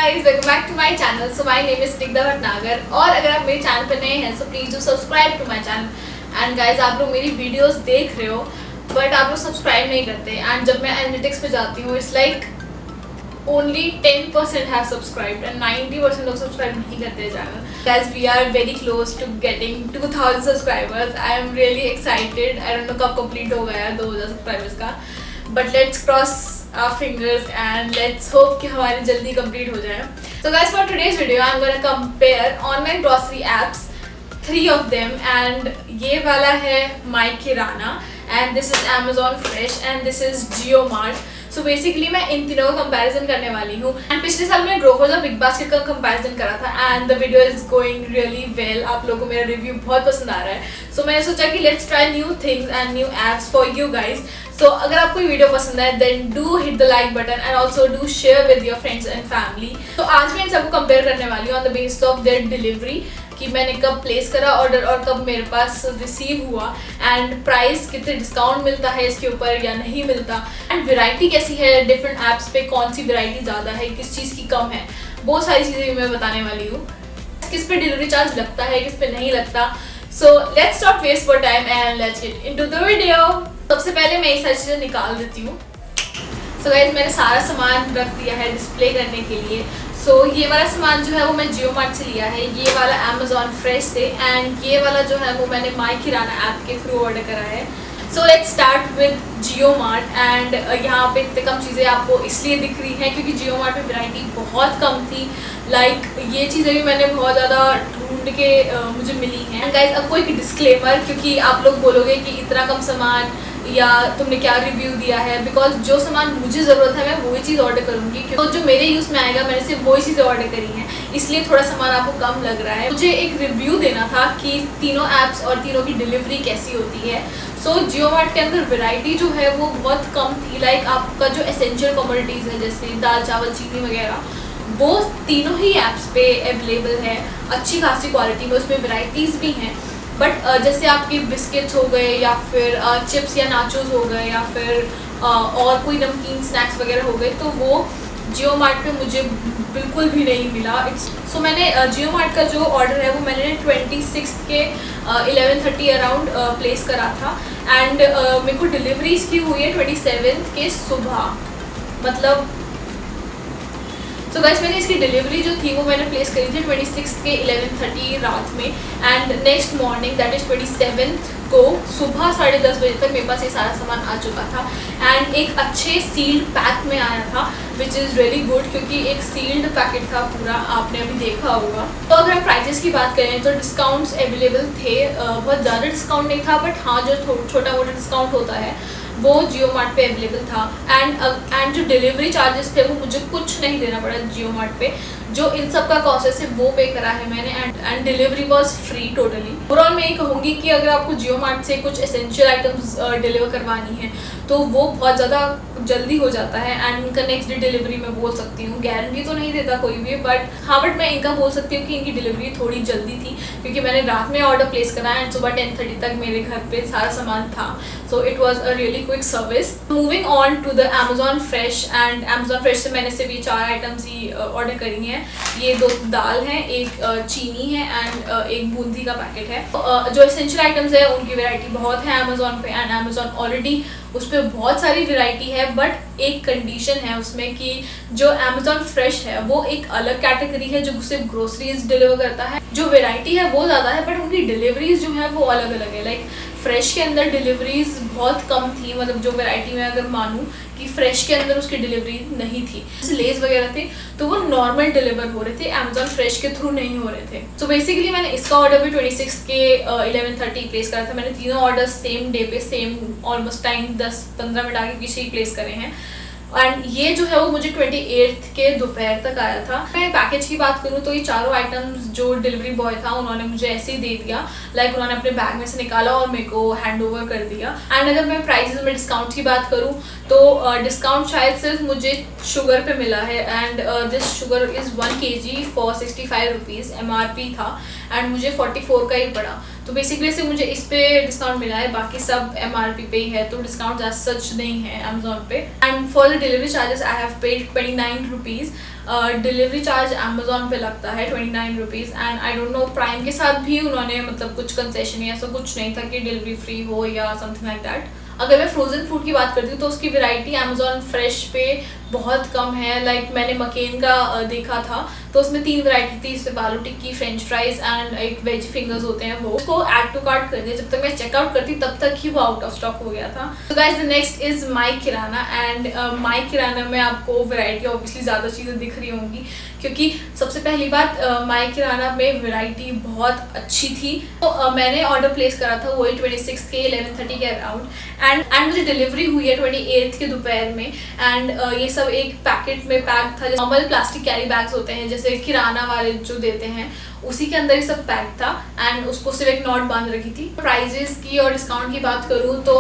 guys, welcome back to my channel. So my name is Snigdha Bhatnagar और अगर आप मेरे चैनल पर नए हैं so please do subscribe to my channel. And guys, आप लोग मेरी वीडियोस देख रहे हो बट आप लोग सब्सक्राइब नहीं करते एंड जब मैं एनालिटिक्स पे जाती हूँ it's like only 10% have subscribed and 90% लोग सब्सक्राइब नहीं करते channel. Guys, we are very close to getting 2000 subscribers. I am really excited. I don't know कब complete होगा यार 2000 subscribers का. But let's cross our fingers and let's hope कि हमारे जल्दी complete हो जाए. So guys, for today's video, I'm gonna compare online grocery apps, 3 of them, and ये वाला है My Kirana, and this is Amazon Fresh, and this is JioMart. So basically मैं इन तीनों का कंपैरिजन करने वाली हूँ. एंड पिछले साल मैंने ग्रोफर्स और बिग बास्केट का कंपैरिजन करा था and the video is going really well. आप लोगों को मेरा रिव्यू बहुत पसंद आ रहा है. सो मैंने सोचा कि let's try new things and new apps for you guys. So अगर आपको ये वीडियो पसंद है then do hit the like button and also do share with your friends and family. तो आज मैं इन सबको कंपेयर करने वाली हूँ on the basis of their delivery, कि मैंने कब प्लेस करा ऑर्डर और कब मेरे पास रिसीव हुआ, एंड प्राइस कितने डिस्काउंट मिलता है इसके ऊपर या नहीं मिलता, एंड वैरायटी कैसी है डिफरेंट ऐप्स पे, कौन सी वैरायटी ज़्यादा है, किस चीज़ की कम है, बहुत सारी चीज़ें भी मैं बताने वाली हूँ. किस पे डिलीवरी चार्ज लगता है, किस पे नहीं लगता. So let's not waste for time and let's get into the video. सबसे पहले मैं ये सारी चीज़ें निकाल देती हूँ. सो गाइस, मैंने सारा सामान रख दिया है डिस्प्ले करने के लिए. सो ये वाला सामान जो है वो मैं JioMart से लिया है, ये वाला Amazon Fresh से, एंड ये वाला जो है वो मैंने My Kirana ऐप के थ्रू ऑर्डर करा है. So let's start with JioMart. And यहाँ पे इतने कम चीज़ें आपको इसलिए दिख रही हैं क्योंकि JioMart में वैरायटी बहुत कम थी. लाइक ये चीज़ें भी मैंने बहुत ज़्यादा ढूंढ के मुझे मिली हैं. गाइस, अब कोई डिस्क्लेमर, क्योंकि आप लोग बोलोगे कि इतना कम सामान या तुमने क्या रिव्यू दिया है, बिकॉज जो सामान मुझे ज़रूरत है मैं वही चीज़ ऑर्डर करूँगी. तो जो मेरे यूज़ में आएगा मैंने सिर्फ वही चीज़ें ऑर्डर करी हैं, इसलिए थोड़ा सामान आपको कम लग रहा है. मुझे एक रिव्यू देना था कि तीनों ऐप्स और तीनों की डिलीवरी कैसी होती है. सो JioMart के अंदर वैरायटी जो है वो बहुत कम थी. लाइक आपका जो एसेंशियल कमोडिटीज़ है जैसे दाल चावल चीनी वगैरह, वो तीनों ही ऐप्स पे अवेलेबल है अच्छी खासी क्वालिटी में. उसमें वैरायटीज़ भी हैं, बट जैसे आपके बिस्किट्स हो गए या फिर चिप्स या नाचोस हो गए या फिर और कोई नमकीन स्नैक्स वगैरह हो गए, तो वो JioMart पे मुझे बिल्कुल भी नहीं मिला. सो मैंने JioMart का जो ऑर्डर है वो मैंने 26 के 11:30 अराउंड प्लेस करा था, एंड मेरे को डिलीवरी इसकी हुई है 27 के सुबह. मतलब तो गाइस, मैंने इसकी डिलीवरी जो थी वो मैंने प्लेस करी थी 26 के 11:30 रात में, and next morning that is 27 को सुबह 10:30 बजे तक मेरे पास ये सारा सामान आ चुका था. एंड एक अच्छे सील्ड पैक में आया था विच इज़ रियली गुड, क्योंकि एक सील्ड पैकेट था पूरा, आपने अभी देखा होगा. तो अगर हम प्राइजेस की बात करें तो डिस्काउंट्स अवेलेबल थे. बहुत ज़्यादा डिस्काउंट नहीं था, बट हाँ जो छोटा मोटा डिस्काउंट होता है वो JioMart पे अवेलेबल था. एंड जो डिलीवरी चार्जेस थे वो मुझे कुछ नहीं देना पड़ा JioMart पे. जो इन सब का कॉस्ट है वो पे करा है मैंने, and delivery was free totally. Overall मैं ये कहूँगी कि अगर आपको JioMart से कुछ एसेंशियल आइटम्स डिलीवर करवानी है तो वो बहुत ज़्यादा जल्दी हो जाता है, एंड इनका नेक्स्ट डे डिलीवरी मैं बोल सकती हूँ. गारंटी तो नहीं देता कोई भी, बट मैं इनका बोल सकती हूँ कि इनकी डिलीवरी थोड़ी जल्दी थी, क्योंकि मैंने रात में ऑर्डर प्लेस करा एंड सुबह 10:30 तक मेरे घर पे सारा सामान था. So it was a really quick service. Moving on to the Amazon Fresh, and Amazon Fresh से मैंने सिर्फ ये 4 आइटम्स ही ऑर्डर करी हैं. ये 2 दाल हैं, एक चीनी है एंड एक बूंदी का पैकेट है. जो एसेंशियल आइटम्स है उनकी वैरायटी बहुत है अमेजोन पे, एंड अमेजोन ऑलरेडी उस पर बहुत सारी वैरायटी है. बट एक कंडीशन है उसमें कि जो Amazon Fresh है वो एक अलग कैटेगरी है जो सिर्फ ग्रोसरीज डिलीवर करता है. जो वैरायटी है वो ज़्यादा है, बट उनकी डिलीवरीज जो है वो अलग अलग है. लाइक फ्रेश के अंदर डिलीवरीज बहुत कम थी, मतलब जो वैरायटी में अगर मानूँ कि फ्रेश के अंदर उसकी डिलीवरी नहीं थी. जैसे लेस वगैरह थे तो वो नॉर्मल डिलीवर हो रहे थे, Amazon Fresh के थ्रू नहीं हो रहे थे. सो बेसिकली मैंने इसका ऑर्डर भी 26 के 11:30 प्लेस करा था. मैंने तीनों ऑर्डर सेम डे पे सेम ऑलमोस्ट टाइम 10-15 मिनट आगे पीछे ही प्लेस करे हैं. एंड ये जो है वो मुझे 28 के दोपहर तक आया था. मैं पैकेज की बात करूँ तो ये चारों आइटम्स जो डिलीवरी बॉय था उन्होंने मुझे ऐसे ही दे दिया. लाइक उन्होंने अपने बैग में से निकाला और मेरे को हैंड ओवर कर दिया. एंड अगर मैं प्राइसेस में डिस्काउंट की बात करूँ तो डिस्काउंट शायद सिर्फ मुझे शुगर पे मिला है, and this sugar is 1 kg for 65 rupees MRP था, एंड मुझे 44 का ही पड़ा. तो बेसिकली से मुझे इस पे डिस्काउंट मिला है, बाकी सब MRP पे ही है, तो डिस्काउंट एज सच नहीं है अमेजोन पे. And for the delivery charges I have paid 29 rupees. Delivery charge Amazon पे लगता है 29 rupees, and I don't know prime के साथ भी उन्होंने मतलब कुछ कंसेशन या ऐसा कुछ नहीं था कि डिलीवरी फ्री हो या समथिंग लाइक दैट। अगर मैं फ्रोजन फूड की बात करती हूँ तो उसकी वैरायटी अमेजोन फ्रेश पे बहुत कम है। लाइक मैंने मकेन का देखा था तो उसमें 3 वैरायटी थी, इसमें आलू टिक्की, फ्रेंच फ्राइज एंड एक वेज फिंगर्स होते हैं, वो उसको ऐड टू कार्ट कर दिया। जब तक मैं चेकआउट करती तब तक ही वो आउट ऑफ स्टॉक हो गया था। तो guys the next is my Kirana, and my Kirana में आपको वैरायटी ऑब्वियसली ज़्यादा चीज़ें दिख रही होंगी, क्योंकि सबसे पहली बात माई किराना में वैरायटी बहुत अच्छी थी। तो मैंने ऑर्डर प्लेस करा था वही 26 के 11:30 के अराउंड, एंड मुझे डिलीवरी हुई है 28 के दोपहर में। एंड ये सब एक पैकेट में पैक था, नॉर्मल प्लास्टिक कैरी बैग्स होते हैं जैसे किराना वाले जो देते हैं, उसी के अंदर ही सब पैक था, एंड उसको सिर्फ एक नॉट बांध रखी थी। प्राइजेस की और डिस्काउंट की बात करूँ तो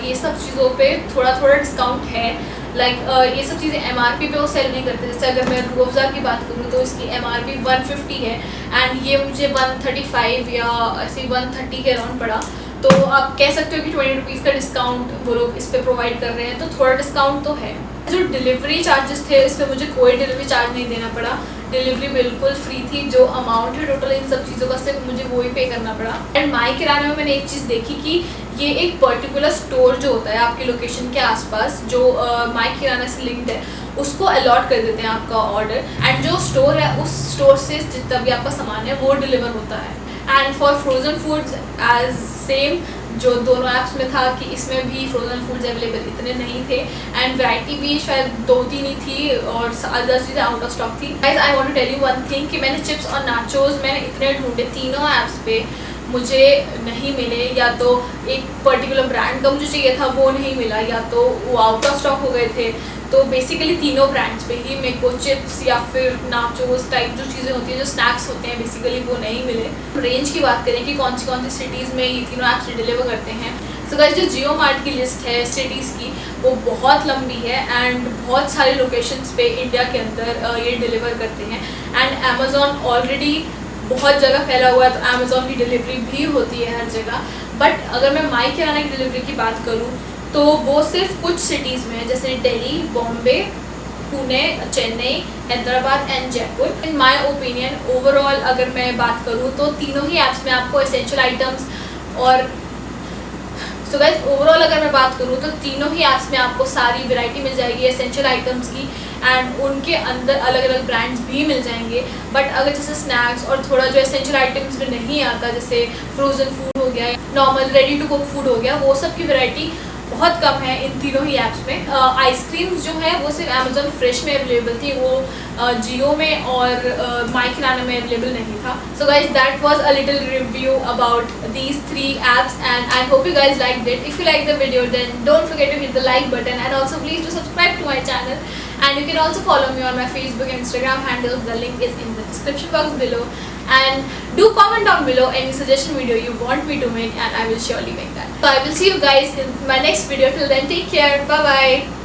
ये सब चीज़ों पे थोड़ा थोड़ा डिस्काउंट है। लाइक ये सब चीज़ें MRP पे वो सेल नहीं करते। जैसे अगर मैं रूह अफ़ज़ा की बात करूँ तो इसकी MRP 150 है, एंड ये मुझे 135 या ऐसे 130 के अराउंड पड़ा। तो आप कह सकते हो कि 20 रुपीज़ का डिस्काउंट वो लोग इस पर प्रोवाइड कर रहे हैं, तो थोड़ा डिस्काउंट तो है। जो डिलीवरी चार्जेस थे इस पर मुझे कोई डिलीवरी चार्ज नहीं देना पड़ा, डिलीवरी बिल्कुल फ्री थी। जो अमाउंट है टोटल इन सब चीज़ों का सिर्फ मुझे वो ही पे करना पड़ा। एंड माई किराना में मैंने एक चीज़ देखी कि ये एक पर्टिकुलर स्टोर जो होता है आपकी लोकेशन के आसपास, जो माई किराना से लिंक्ड है, उसको अलॉट कर देते हैं आपका ऑर्डर, एंड जो स्टोर है उस स्टोर से जितना भी आपका सामान है वो डिलीवर होता है। And for frozen foods as same जो दोनों ऐप्स में था कि इसमें भी फ्रोजन फूड्स अवेलेबल इतने नहीं थे, एंड वैरायटी भी शायद 2-3 ही थी और अदर चीज़ें आउट ऑफ स्टॉक थी। Guys I want to tell you one thing कि मैंने चिप्स और नाचोज मैंने इतने ढूंढे तीनों ऐप्स पे, मुझे नहीं मिले। या तो एक पर्टिकुलर ब्रांड का मुझे चाहिए था वो नहीं मिला, या तो वो आउट ऑफ स्टॉक हो गए थे। तो बेसिकली तीनों ब्रांड्स पे ही मेरे को चिप्स या फिर नाचोस टाइप जो चीज़ें होती हैं, जो स्नैक्स होते हैं, बेसिकली वो नहीं मिले। रेंज की बात करें कि कौन सी सिटीज़ में ये तीनों ऐप्स डिलीवर करते हैं, तो गाइस जो जियो मार्ट की लिस्ट है सिटीज़ की वो बहुत लंबी है, एंड बहुत सारे लोकेशंस पे इंडिया के अंदर ये डिलीवर करते हैं। एंड अमेज़ॉन ऑलरेडी बहुत जगह फैला हुआ है, तो अमेज़ॉन की डिलीवरी भी होती है हर जगह। बट अगर मैं माई किराना की डिलीवरी की बात करूँ तो वो सिर्फ कुछ सिटीज़ में है, जैसे Delhi, Bombay, Pune, Chennai, Hyderabad and Jaipur. In my opinion overall अगर मैं बात करूँ तो तीनों ही ऐप्स में आपको एसेंशियल आइटम्स और सो गाइस ओवरऑल अगर मैं बात करूँ तो तीनों ही ऐप्स में आपको सारी वैरायटी मिल जाएगी एसेंशियल आइटम्स की, एंड उनके अंदर अलग अलग ब्रांड्स भी मिल जाएंगे। बट अगर जैसे स्नैक्स और थोड़ा जो एसेंशियल आइटम्स में नहीं आता, जैसे फ्रोजन फूड हो गया, normal ready to cook food हो गया, वो सब की वैरायटी बहुत कम है इन तीनों ही ऐप्स में। आइसक्रीम्स जो है वो सिर्फ अमेजोन फ्रेश में अवेलेबल थी, वो जियो में और माई किराना में अवेलेबल नहीं था। So guys that was a little review about these 3 apps, and I hope you guys liked it. If you liked the video, then don't forget to hit the like button, and also please do subscribe to my channel. And you can also follow me on my Facebook and Instagram handles. The link is in the description box below. And do comment down below any suggestion video you want me to make, and I will surely make that. So I will see you guys in my next video. Till then, take care. Bye bye.